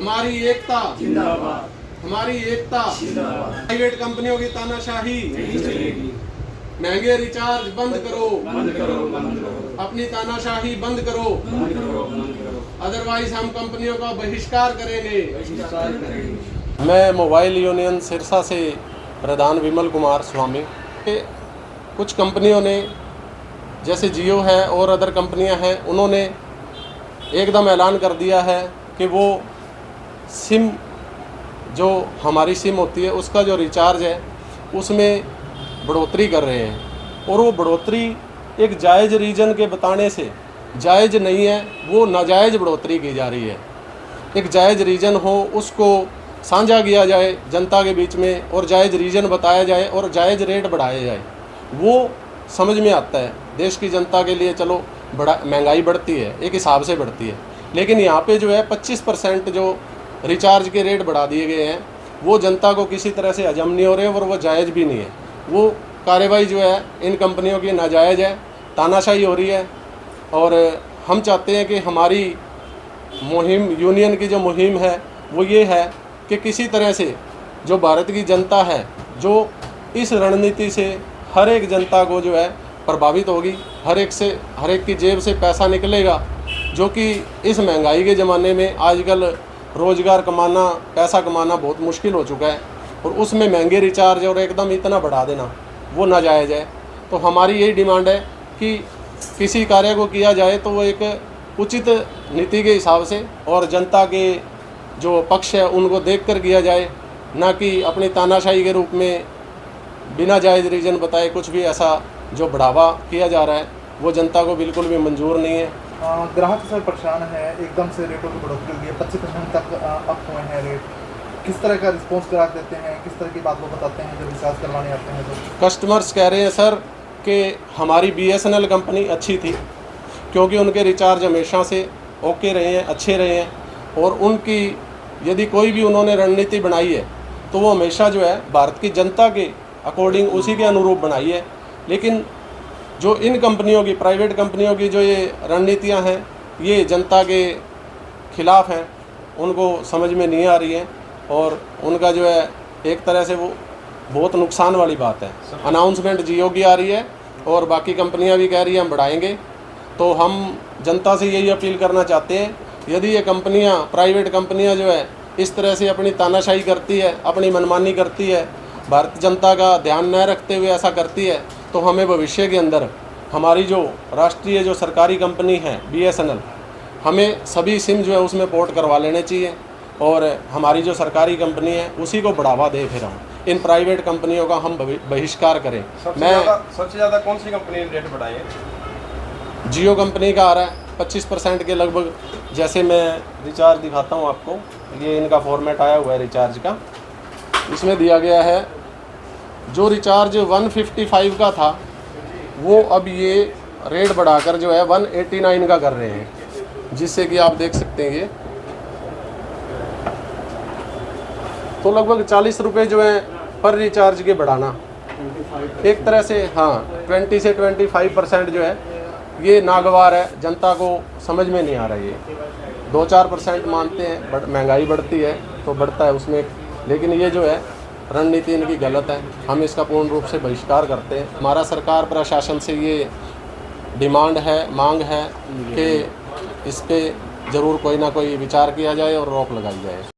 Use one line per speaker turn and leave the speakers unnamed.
हमारी एकता
जिंदाबाद,
हमारी एकता
जिंदाबाद।
प्राइवेट कंपनियों की तानाशाही
नहीं चलेगी।
महंगे रिचार्ज बंद करो,
बंद करो, बंद करो,
अपनी तानाशाही बंद करो,
बंद करो, बंद करो।
अदरवाइज हम कंपनियों का बहिष्कार करेंगे।
बहिष्कार करेंगे।
मैं मोबाइल यूनियन सिरसा से प्रधान विमल कुमार स्वामी। कुछ कंपनियों ने जैसे जियो है और अदर कंपनियां हैं, उन्होंने एकदम ऐलान कर दिया है कि वो सिम जो हमारी सिम होती है उसका जो रिचार्ज है उसमें बढ़ोतरी कर रहे हैं, और वो बढ़ोतरी एक जायज़ रीज़न के बताने से जायज़ नहीं है, वो नाजायज़ बढ़ोतरी की जा रही है। एक जायज़ रीज़न हो उसको साझा किया जाए जनता के बीच में, और जायज़ रीज़न बताया जाए और जायज़ रेट बढ़ाया जाए, वो समझ में आता है। देश की जनता के लिए चलो बड़ा महंगाई बढ़ती है, एक हिसाब से बढ़ती है, लेकिन यहाँ पे जो है 25% जो रिचार्ज के रेट बढ़ा दिए गए हैं वो जनता को किसी तरह से हजम नहीं हो रहे और वो जायज़ भी नहीं है। वो कार्रवाई जो है इन कंपनियों की नाजायज़ है, तानाशाही हो रही है। और हम चाहते हैं कि हमारी मुहिम, यूनियन की जो मुहिम है वो ये है कि किसी तरह से जो भारत की जनता है जो इस रणनीति से हर एक जनता को जो है प्रभावित होगी, हर एक की जेब से पैसा निकलेगा, जो कि इस महंगाई के ज़माने में आजकल रोज़गार कमाना, पैसा कमाना बहुत मुश्किल हो चुका है, और उसमें महंगे रिचार्ज और एकदम इतना बढ़ा देना वो नाजायज़ है। तो हमारी यही डिमांड है कि किसी कार्य को किया जाए तो वो एक उचित नीति के हिसाब से और जनता के जो पक्ष है उनको देखकर किया जाए, ना कि अपनी तानाशाही के रूप में बिना जायज़ रीज़न बताए कुछ भी ऐसा जो बढ़ावा किया जा रहा है वो जनता को बिल्कुल भी मंजूर नहीं है।
ग्राहक सब परेशान है, एकदम से रेटों की बढ़ोतरी हुई है, 25% तक अप हुए हैं रेट। किस तरह का रिस्पॉन्स ग्राहक देते हैं, किस तरह की बात वो बताते हैं जब रिचार्ज करवाने आते हैं तो?
कस्टमर्स कह रहे हैं सर कि हमारी BSNL कंपनी अच्छी थी, क्योंकि उनके रिचार्ज हमेशा से ओके रहे हैं, अच्छे रहे हैं, और उनकी यदि कोई भी उन्होंने रणनीति बनाई है तो वो हमेशा जो है भारत की जनता के अकॉर्डिंग उसी के अनुरूप बनाई है। लेकिन जो इन कंपनियों की, प्राइवेट कंपनियों की जो ये रणनीतियां हैं ये जनता के खिलाफ हैं, उनको समझ में नहीं आ रही है, और उनका जो है एक तरह से वो बहुत नुकसान वाली बात है। अनाउंसमेंट जियो की आ रही है और बाकी कंपनियां भी कह रही हैं हम बढ़ाएंगे, तो हम जनता से यही अपील करना चाहते हैं, यदि ये कंपनियां, प्राइवेट कंपनियां जो है इस तरह से अपनी तानाशाही करती है, अपनी मनमानी करती है, भारतीय जनता का ध्यान न रखते हुए ऐसा करती है, तो हमें भविष्य के अंदर हमारी जो राष्ट्रीय जो सरकारी कंपनी है BSNL, हमें सभी सिम जो है उसमें पोर्ट करवा लेने चाहिए, और हमारी जो सरकारी कंपनी है उसी को बढ़ावा दे। फिर हम इन प्राइवेट कंपनियों का हम बहिष्कार करें।
सबसे ज़्यादा कौन सी कंपनी ने रेट बढ़ाए हैं?
जियो कंपनी का आ रहा है 25% के लगभग। जैसे मैं रिचार्ज दिखाता हूँ आपको, ये इनका फॉर्मेट आया हुआ है रिचार्ज का, इसमें दिया गया है जो रिचार्ज 155 का था वो अब ये रेट बढ़ाकर जो है 189 का कर रहे हैं, जिससे कि आप देख सकते हैं ये तो लगभग 40 रुपये जो है पर रिचार्ज के बढ़ाना एक तरह से, हाँ 20 से 25% जो है ये नागवार है, जनता को समझ में नहीं आ रहा। ये 2-4% मानते हैं, महंगाई बढ़ती है तो बढ़ता है उसमें, लेकिन ये जो है रणनीति इनकी गलत है। हम इसका पूर्ण रूप से बहिष्कार करते हैं। हमारा सरकार प्रशासन से ये डिमांड है, मांग है कि इस पे ज़रूर कोई ना कोई विचार किया जाए और रोक लगाई जाए।